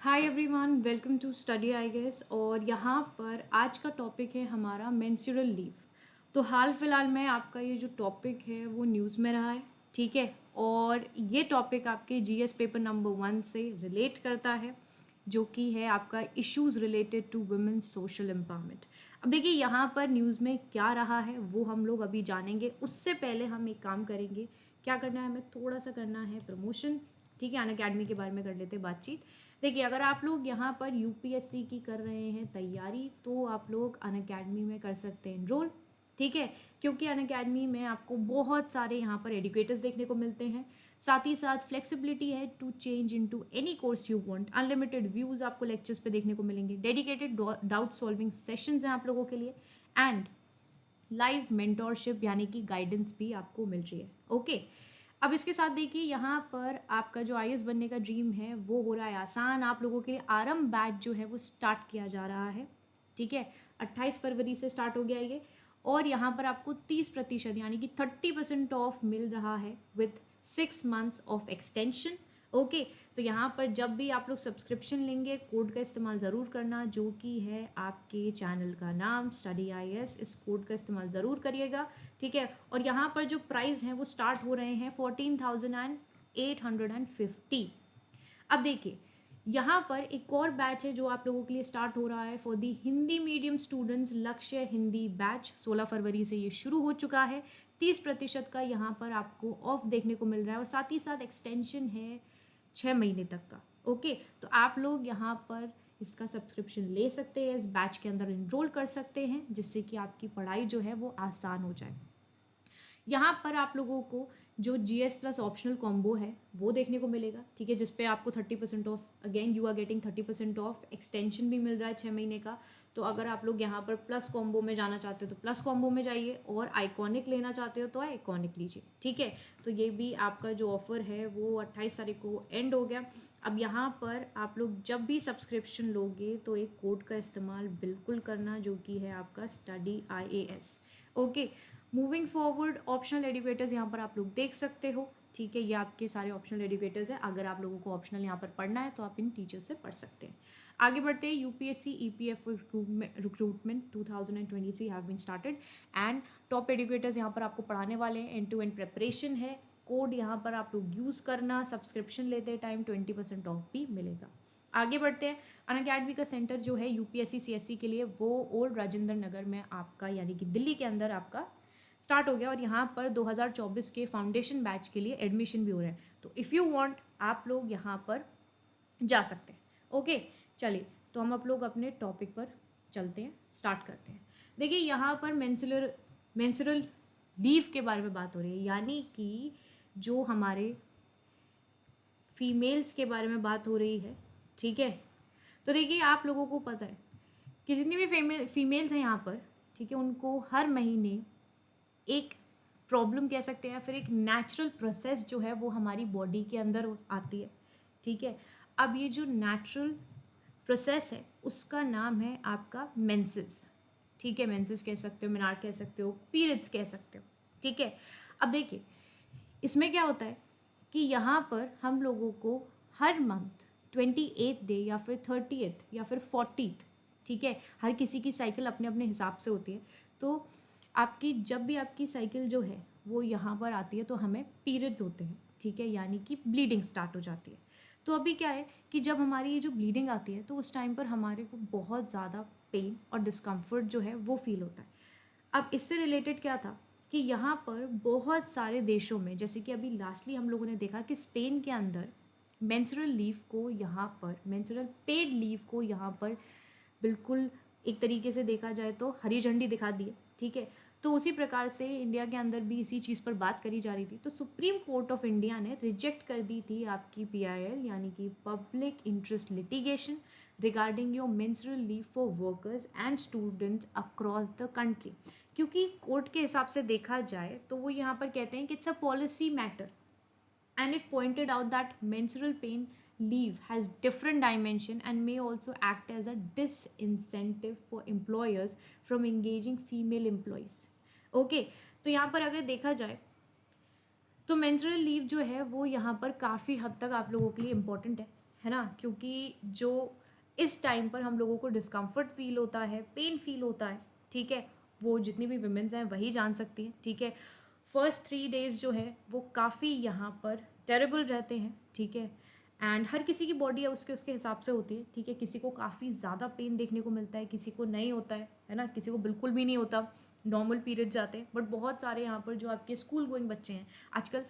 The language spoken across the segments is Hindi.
Hi everyone, welcome to study I guess. और यहाँ पर आज का टॉपिक है हमारा मेंस्ट्रुअल लीव। तो हाल फिलहाल में आपका ये जो टॉपिक है वो न्यूज़ में रहा है, ठीक है। और ये टॉपिक आपके जीएस पेपर नंबर 1 से रिलेट करता है, जो कि है आपका issues related to women's social empowerment. अब देखिए यहाँ पर न्यूज़ में क्या रहा है वो हम लोग अभी जानेंगे। उससे पहले हम एक काम करेंगे, क्या करना है, हमें थोड़ा सा करना है प्रमोशन, ठीक है। अनअकैडमी के बारे में कर लेते हैं बातचीत। देखिए, अगर आप लोग यहाँ पर यूपीएससी की कर रहे हैं तैयारी, तो आप लोग अनअकैडमी में कर सकते हैं इनरोल, ठीक है। क्योंकि अनअकैडमी में आपको बहुत सारे यहाँ पर एडुकेटर्स देखने को मिलते हैं। साथ ही साथ फ्लेक्सिबिलिटी है to change into any course you want. Unlimited views आपको लेक्चर्स पे देखने को मिलेंगे। डेडिकेटेड डाउट सॉल्विंग सेशंस हैं आप लोगों के लिए। एंड लाइव मेंटोरशिप यानी कि गाइडेंस भी आपको मिल रही है, ओके। अब इसके साथ देखिए, यहाँ पर आपका जो आईएएस बनने का ड्रीम है वो हो रहा है आसान। आप लोगों के लिए आरंभ बैच जो है वो स्टार्ट किया जा रहा है, ठीक है। 28 फरवरी से स्टार्ट हो गया ये। और यहाँ पर आपको 30% यानी कि 30% ऑफ मिल रहा है with 6 months of extension, okay. तो यहाँ पर जब भी आप लोग सब्सक्रिप्शन लेंगे, कोड का इस्तेमाल ज़रूर करना, जो कि है आपके चैनल का नाम स्टडी आईएएस। इस कोड का इस्तेमाल ज़रूर करिएगा, ठीक है। और यहाँ पर जो प्राइस हैं वो स्टार्ट हो रहे हैं 14,850। अब देखिए, यहाँ पर एक और बैच है जो आप लोगों के लिए स्टार्ट हो रहा है for the Hindi medium students. लक्ष्य हिंदी बैच 16 फरवरी से ये शुरू हो चुका है। 30% का यहाँ पर आपको ऑफ देखने को मिल रहा है, और साथ ही साथ एक्सटेंशन है 6 महीने तक का, ओके। तो आप लोग यहाँ पर इसका सब्सक्रिप्शन ले सकते हैं, इस बैच के अंदर इनरोल कर सकते हैं, जिससे कि आपकी पढ़ाई जो है वो आसान हो जाए। यहाँ पर आप लोगों को जो जीएस प्लस ऑप्शनल कॉम्बो है वो देखने को मिलेगा, ठीक है, जिसपे आपको 30% off, again you are getting 30% off. Extension भी मिल रहा है 6 महीने का। तो अगर आप लोग यहाँ पर प्लस कॉम्बो में जाना चाहते हो तो प्लस कॉम्बो में जाइए, और आइकॉनिक लेना चाहते हो तो आइकॉनिक लीजिए, ठीक है। तो ये भी आपका जो ऑफर है वो 28 तारीख को एंड हो गया। अब यहाँ पर आप लोग जब भी सब्सक्रिप्शन लोगे तो एक कोड का इस्तेमाल बिल्कुल करना, जो कि है आपका study IAS, okay. Moving forward, optional educators यहाँ पर आप लोग देख सकते हो, ठीक है। ये आपके सारे ऑप्शनल एडुकेटर्स हैं। अगर आप लोगों को ऑप्शनल यहाँ पर पढ़ना है तो आप इन टीचर्स से पढ़ सकते हैं। आगे बढ़ते हैं। UPSC EPF recruitment 2023 have been started, and top educators यहाँ पर आपको पढ़ाने वाले हैं। एंड टू एंड प्रेपरेशन है। कोड यहाँ पर आप लोग यूज़ करना, सब्सक्रिप्शन लेते टाइम 20% ऑफ भी मिलेगा। आगे बढ़ते हैं। अनअकैडमी का सेंटर जो है यूपीएससी सीएससी के लिए, वो ओल्ड राजेंद्र नगर में आपका, यानी कि दिल्ली के अंदर आपका स्टार्ट हो गया। और यहाँ पर 2024 के फाउंडेशन बैच के लिए एडमिशन भी हो रहे हैं। तो इफ़ यू वांट, आप लोग यहाँ पर जा सकते हैं, ओके। चलिए, तो हम लोग अपने टॉपिक पर चलते हैं, स्टार्ट करते हैं। देखिए, यहाँ पर मेंस्ट्रुअल लीव के बारे में बात हो रही है, यानी कि जो हमारे फीमेल्स के बारे में बात हो रही है, ठीक है। तो देखिए, आप लोगों को पता है कि जितनी भी फीमेल्स हैं यहाँ पर, ठीक है, उनको हर महीने एक प्रॉब्लम कह सकते हैं, या फिर एक नेचुरल प्रोसेस जो है वो हमारी बॉडी के अंदर आती है, ठीक है। अब ये जो नेचुरल प्रोसेस है उसका नाम है आपका मेंसेस, ठीक है। मेंसेस कह सकते हो, मेनार कह सकते हो, पीरियड्स कह सकते हो, ठीक है। अब देखिए, इसमें क्या होता है कि यहाँ पर हम लोगों को हर मंथ 28 डे या फिर 30th या फिर 40th, ठीक है, हर किसी की साइकिल अपने अपने हिसाब से होती है। तो आपकी जब भी आपकी साइकिल जो है वो यहाँ पर आती है तो हमें पीरियड्स होते हैं, ठीक है, यानी कि ब्लीडिंग स्टार्ट हो जाती है। तो अभी क्या है कि जब हमारी ये जो ब्लीडिंग आती है तो उस टाइम पर हमारे को बहुत ज़्यादा पेन और डिस्कम्फर्ट जो है वो फील होता है। अब इससे रिलेटेड क्या था कि यहाँ पर बहुत सारे देशों में, जैसे कि अभी लास्टली हम लोगों ने देखा कि स्पेन के अंदर मेंस्ट्रुअल लीव को, यहाँ पर मेंस्ट्रुअल पेड लीव को यहाँ पर बिल्कुल एक तरीके से देखा जाए तो हरी झंडी दिखा दी है, ठीक है। तो उसी प्रकार से इंडिया के अंदर भी इसी चीज़ पर बात करी जा रही थी। तो सुप्रीम कोर्ट ऑफ इंडिया ने रिजेक्ट कर दी थी आपकी PIL, यानी कि public interest litigation, regarding your menstrual leave for workers and students across the country. क्योंकि कोर्ट के हिसाब से देखा जाए तो वो यहाँ पर कहते हैं कि it's a policy matter, and it pointed out that menstrual pain leave has different dimension and may also act as a disincentive for employers from engaging female employees, okay। तो यहाँ पर अगर देखा जाए तो मेंस्ट्रुअल लीव जो है वो यहाँ पर काफ़ी हद तक आप लोगों के लिए इम्पॉर्टेंट है। है ना, क्योंकि जो इस टाइम पर हम लोगों को डिस्कम्फर्ट फील होता है, पेन फील होता है, ठीक है, वो जितनी भी विमेंस हैं वही जान सकती हैं, ठीक है। फर्स्ट 3 डेज़ जो है वो काफ़ी यहाँ पर टेरेबल रहते हैं, ठीक है। एंड हर किसी की बॉडी है उसके उसके हिसाब से होती है, ठीक है। किसी को काफ़ी ज़्यादा पेन देखने को मिलता है, किसी को नहीं होता है ना, किसी को बिल्कुल भी नहीं होता, नॉर्मल पीरियड जाते हैं। बट बहुत सारे यहाँ पर जो आपके स्कूल गोइंग बच्चे हैं, आजकल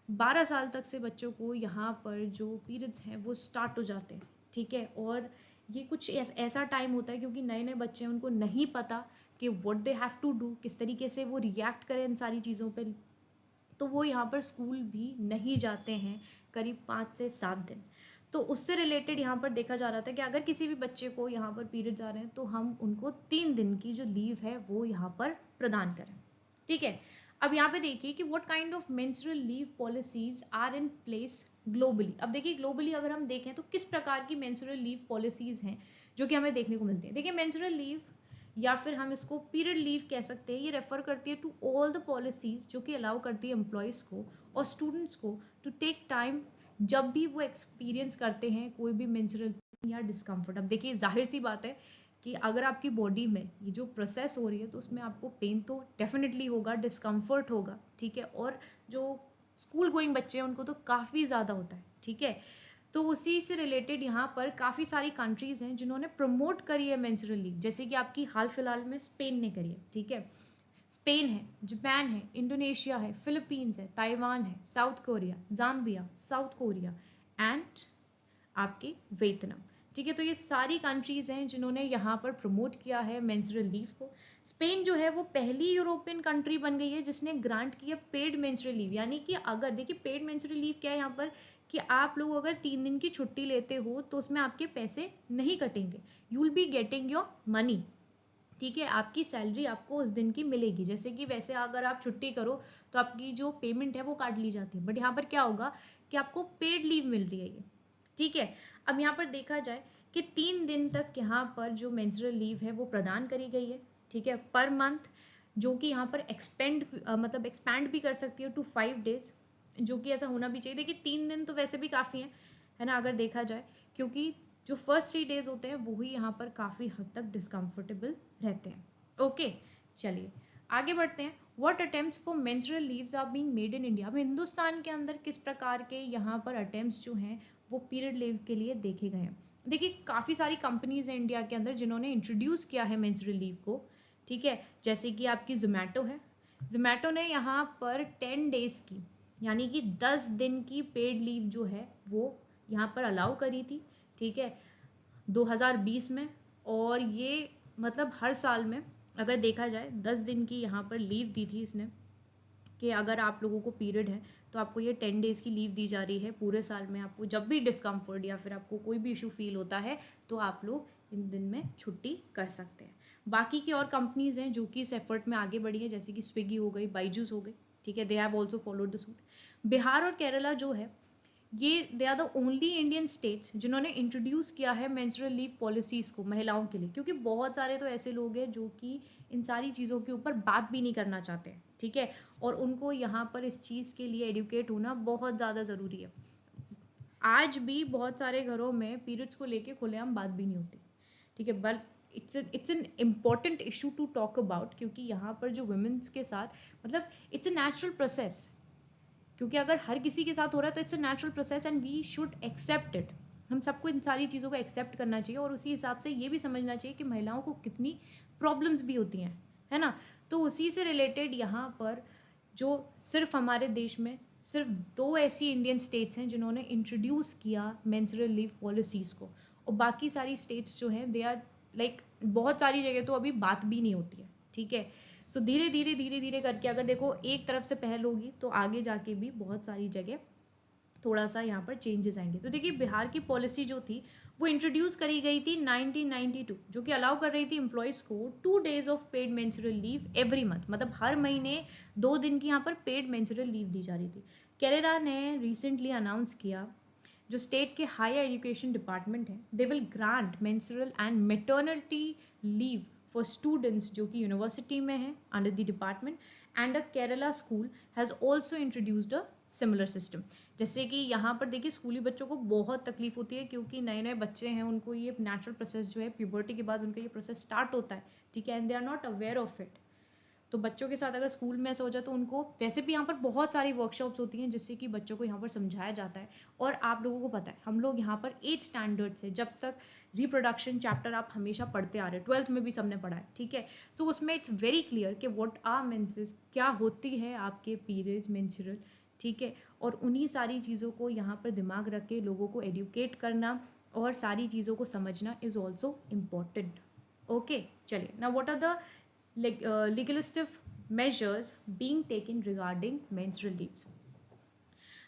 12 साल तक से बच्चों को यहाँ पर जो पीरियड्स हैं वो स्टार्ट हो जाते हैं, ठीक है। और ये कुछ ऐसा टाइम होता है क्योंकि नए नए बच्चे हैं, उनको नहीं पता कि what they have to do, किस तरीके से वो रिएक्ट करें इन सारी चीज़ों पे, तो वो यहाँ पर स्कूल भी नहीं जाते हैं करीब 5 से 7 दिन। तो उससे रिलेटेड यहाँ पर देखा जा रहा था कि अगर किसी भी बच्चे को यहाँ पर पीरियड्स आ रहे हैं तो हम उनको 3 दिन की जो लीव है वो यहाँ पर प्रदान करें, ठीक है। अब यहाँ पे देखिए कि what kind of menstrual leave policies are in place globally. अब देखिए ग्लोबली अगर हम देखें तो किस प्रकार की मेंस्ट्रुअल लीव पॉलिसीज हैं जो कि हमें देखने को मिलती हैं। देखिए मेंस्ट्रुअल लीव या फिर हम इसको पीरियड लीव कह सकते हैं, ये रेफर करती है टू ऑल द पॉलिसीज जो कि अलाउ करती है एम्प्लॉयज़ को और स्टूडेंट्स को टू टेक टाइम जब भी वो एक्सपीरियंस करते हैं कोई भी मेंस्ट्रुअल या डिस्कम्फर्ट। अब देखिए जाहिर सी बात है कि अगर आपकी बॉडी में ये जो प्रोसेस हो रही है तो उसमें आपको पेन तो डेफिनेटली होगा, डिस्कम्फर्ट होगा, ठीक है। और जो स्कूल गोइंग बच्चे हैं उनको तो काफ़ी ज़्यादा होता है, ठीक है। तो उसी से रिलेटेड यहाँ पर काफ़ी सारी कंट्रीज़ हैं जिन्होंने प्रमोट करी है मेंस्ट्रुअल लीव, जैसे कि आपकी हाल फिलहाल में स्पेन ने करी है, ठीक है। स्पेन है, जापान है, इंडोनेशिया है, फिलीपींस है, ताइवान है, south Korea, Zambia, south Korea and आपकी वियतनाम, ठीक है। तो ये सारी कंट्रीज़ हैं जिन्होंने यहाँ पर प्रमोट किया है मेंस्ट्रुअल लीव को। स्पेन जो है वो पहली यूरोपियन कंट्री बन गई है जिसने ग्रांट किया पेड मेंस्ट्रुअल लीव, यानी कि अगर देखिए पेड मेंस्ट्रुअल लीव क्या है यहाँ पर कि आप लोग अगर 3 दिन की छुट्टी लेते हो तो उसमें आपके पैसे नहीं कटेंगे, you will be getting your money, ठीक है। आपकी सैलरी आपको उस दिन की मिलेगी, जैसे कि वैसे अगर आप छुट्टी करो तो आपकी जो पेमेंट है वो काट ली जाती है, बट यहाँ पर क्या होगा कि आपको पेड लीव मिल रही है ये, ठीक है। अब यहाँ पर देखा जाए कि 3 दिन तक यहाँ पर जो मेंस्ट्रुअल लीव है वो प्रदान करी गई है, ठीक है, पर मंथ, जो कि यहाँ पर एक्सपैंड भी कर सकती है टू 5 डेज, जो कि ऐसा होना भी चाहिए। देखिए 3 दिन तो वैसे भी काफ़ी है ना, अगर देखा जाए, क्योंकि जो फर्स्ट 3 डेज होते हैं वही यहाँ पर काफ़ी हद तक डिस्कम्फर्टेबल रहते हैं। ओके, चलिए आगे बढ़ते हैं। What attempts for menstrual leaves are being made in India. अब हिंदुस्तान के अंदर किस प्रकार के यहाँ पर अटेम्प्ट्स जो हैं वो पीरियड लीव के लिए देखे गए हैं। देखिए काफ़ी सारी कंपनीज हैं इंडिया के अंदर जिन्होंने इंट्रोड्यूस किया है मेंस्ट्रुअल लीव को, ठीक है। जैसे कि आपकी जोमेटो है, जोमेटो ने यहाँ पर 10 डेज़ की यानी कि 10 दिन की पेड लीव जो है वो यहाँ पर अलाउ करी थी, ठीक है, 2020 में। और ये मतलब हर साल में अगर देखा जाए 10 दिन की यहाँ पर लीव दी थी इसने कि अगर आप लोगों को पीरियड है तो आपको ये 10 डेज़ की लीव दी जा रही है पूरे साल में। आपको जब भी डिस्कम्फर्ट या फिर आपको कोई भी इशू फील होता है तो आप लोग इन दिन में छुट्टी कर सकते हैं। बाकी की और कंपनीज़ हैं जो कि इस एफर्ट में आगे बढ़ी है, जैसे कि स्विगी हो गई, बाइजूस हो गई, ठीक है, they have also followed the suit. Bihar और केरला जो है ये they are the only Indian states जिन्होंने इंट्रोड्यूस किया है मेंस्ट्रुअल लीव पॉलिसीज़ को महिलाओं के लिए, क्योंकि बहुत सारे तो ऐसे लोग हैं जो कि इन सारी चीज़ों के ऊपर बात भी नहीं करना चाहते हैं, ठीक है। और उनको यहाँ पर इस चीज़ के लिए एडुकेट होना बहुत ज़्यादा ज़रूरी है। आज भी बहुत सारे घरों में पीरियड्स को लेके खुलेआम बात भी नहीं होती, ठीक है, but it's an important issue to talk about, क्योंकि यहाँ पर जो वुमेन्स के साथ मतलब इट्स अ नेचुरल प्रोसेस, क्योंकि अगर हर किसी के साथ हो रहा है तो it's a natural process and we should accept it. हम सबको इन सारी चीज़ों को एक्सेप्ट करना चाहिए और उसी हिसाब से ये भी समझना चाहिए कि महिलाओं को कितनी प्रॉब्लम्स भी होती हैं, है ना। तो उसी से रिलेटेड यहाँ पर जो सिर्फ हमारे देश में सिर्फ 2 ऐसी इंडियन स्टेट्स हैं जिन्होंने इंट्रोड्यूस किया मेंस्ट्रुअल लीव पॉलिसीज़ को, और बाकी सारी स्टेट्स जो हैं दे आर लाइक बहुत सारी जगह तो अभी बात भी नहीं होती है, ठीक है। सो धीरे धीरे करके अगर देखो एक तरफ से पहल होगी तो आगे जाके भी बहुत सारी जगह थोड़ा सा यहाँ पर चेंजेस आएंगे। तो देखिए बिहार की पॉलिसी जो थी वो इंट्रोड्यूस करी गई थी 1992, जो कि अलाउ कर रही थी एम्प्लॉयज़ को 2 days of paid menstrual leave every month, मतलब हर महीने 2 दिन की यहाँ पर पेड मेंस्ट्रुअल लीव दी जा रही थी। केरला ने रिसेंटली अनाउंस किया, जो स्टेट के हायर एजुकेशन डिपार्टमेंट है, they will grant menstrual and maternity leave for students जो कि यूनिवर्सिटी में है under the department, and a Kerala school has also introduced a similar system. जैसे कि यहाँ पर देखिए स्कूली बच्चों को बहुत तकलीफ होती है क्योंकि नए नए बच्चे हैं, उनको ये नेचुरल प्रोसेस जो है प्यूबर्टी के बाद उनका ये प्रोसेस स्टार्ट होता है, ठीक है, and they are not aware of it. तो बच्चों के साथ अगर स्कूल में ऐसा हो जाए तो उनको वैसे भी यहाँ पर बहुत सारी वर्कशॉप्स होती हैं जिससे कि बच्चों को यहाँ पर समझाया जाता है। और आप लोगों को पता है हम लोग यहाँ पर एज स्टैंडर्ड से जब तक रिप्रोडक्शन चैप्टर आप हमेशा पढ़ते आ रहे हैं, 12th में भी सबने पढ़ा है, ठीक है। तो उसमें इट्स वेरी क्लियर कि व्हाट आर मेंसेस, क्या होती है आपके पीरियड्स, मेंस्ट्रुअल, ठीक है। और उन्हीं सारी चीज़ों को यहाँ पर दिमाग रख के लोगों को एडुकेट करना और सारी चीज़ों को समझना इज़ ऑल्सो इम्पॉर्टेंट। ओके, चलिए, ना what are the legalistic measures being taken regarding menstrual leaves.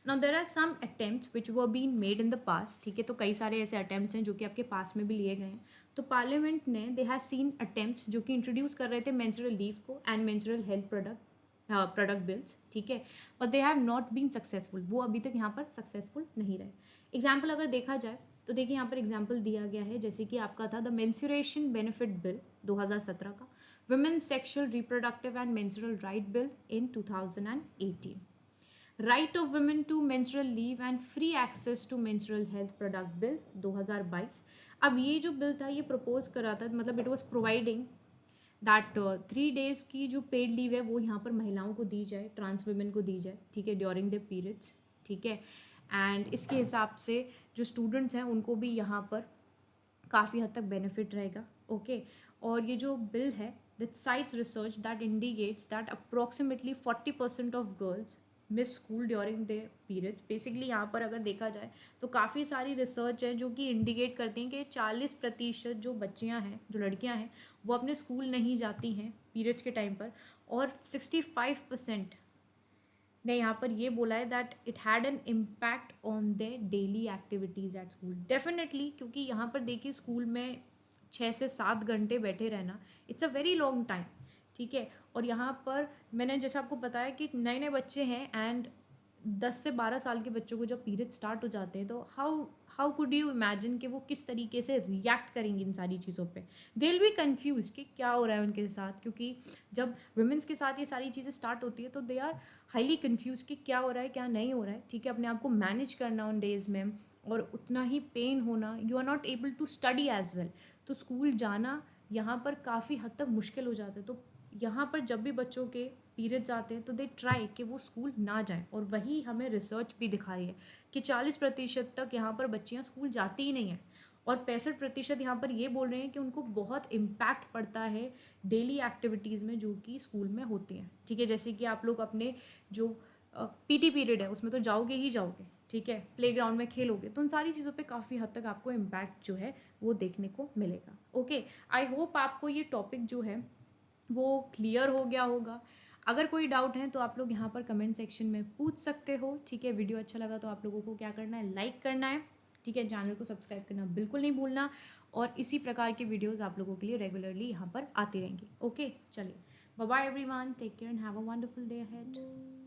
Now there are some attempts which were being made in the past, ठीक है। तो कई सारे ऐसे अटैम्प्ट्स हैं जो कि आपके पास में भी लिए गए हैं। तो पार्लियामेंट ने दे हैव सीन अटैम्प्ट्स जो कि इंट्रोड्यूस कर रहे थे मेंस्ट्रुअल लीव को and menstrual health product bills, ठीक है, but they have not been successful. वो अभी तक यहाँ पर सक्सेसफुल नहीं रहे। एग्जाम्पल अगर देखा जाए तो देखिए यहाँ पर एग्जाम्पल दिया गया है, जैसे कि आपका था द मेंस्ट्रुएशन बेनिफिट बिल 2017 का, Women's Sexual, Reproductive and Menstrual Right Bill in 2018, Right of Women to Menstrual Leave and Free Access to Menstrual Health Product Bill 2022। अब ये जो बिल था ये प्रपोज करा था, मतलब it was providing that 3 days की जो पेड लीव है वो यहाँ पर महिलाओं को दी जाए, ट्रांस वुमेन को दी जाए, ठीक है, ड्यूरिंग द पीरियड्स, ठीक है। एंड इसके हिसाब से जो स्टूडेंट्स हैं उनको भी यहाँ पर काफ़ी हद तक बेनिफिट रहेगा, ओके। और ये जो बिल है that cites research that indicates that approximately 40% of girls miss school during their periods। Basically यहाँ पर अगर देखा जाए तो काफ़ी सारी रिसर्च है जो कि इंडिकेट करती हैं कि 40% जो बच्चियाँ हैं, जो लड़कियाँ हैं, वो अपने स्कूल नहीं जाती हैं पीरियड्स के टाइम पर। और 65% ने यहाँ पर ये बोला है that it had an impact on the daily activities at school. Definitely, क्योंकि यहाँ पर देखिए स्कूल में 6 से 7 घंटे बैठे रहना, it's a very long time, ठीक है। और यहाँ पर मैंने जैसे आपको बताया कि नए नए बच्चे हैं एंड 10 से 12 साल के बच्चों को जब पीरियड स्टार्ट हो जाते हैं तो हाउ कुड यू इमेजिन कि वो किस तरीके से रिएक्ट करेंगे इन सारी चीज़ों पे। दे विल बी कन्फ्यूज कि क्या हो रहा है उनके साथ, क्योंकि जब वुमेंस के साथ ये सारी चीज़ें स्टार्ट होती है तो दे आर हाईली कन्फ्यूज कि क्या हो रहा है क्या नहीं हो रहा है, ठीक है। अपने आप को मैनेज करना उन डेज में, और उतना ही पेन होना, you are not able to study as well. तो स्कूल जाना यहाँ पर काफ़ी हद तक मुश्किल हो जाता है। तो यहाँ पर जब भी बच्चों के पीरियड्स आते हैं तो दे ट्राई कि वो स्कूल ना जाएं। और वही हमें रिसर्च भी दिखा रही है कि 40% तक यहाँ पर बच्चियाँ स्कूल जाती ही नहीं हैं, और 65% यहाँ पर ये बोल रहे हैं कि उनको बहुत इम्पैक्ट पड़ता है डेली एक्टिविटीज़ में जो कि स्कूल में होती हैं, ठीक है। जैसे कि आप लोग अपने जो पीटी पीरियड है उसमें तो जाओगे ही जाओगे, ठीक है, प्लेग्राउंड में खेलोगे, तो उन सारी चीज़ों पे काफ़ी हद तक आपको इम्पैक्ट जो है वो देखने को मिलेगा, ओके। आई होप आपको ये टॉपिक जो है वो क्लियर हो गया होगा। अगर कोई डाउट है तो आप लोग यहाँ पर कमेंट सेक्शन में पूछ सकते हो, ठीक है। वीडियो अच्छा लगा तो आप लोगों को क्या करना है, लाइक करना है, ठीक है। चैनल को सब्सक्राइब करना बिल्कुल नहीं भूलना, और इसी प्रकार के वीडियोज़ आप लोगों के लिए रेगुलरली यहाँ पर आती रहेंगी, ओके। चलिए, bye bye everyone, take care and have a wonderful day ahead.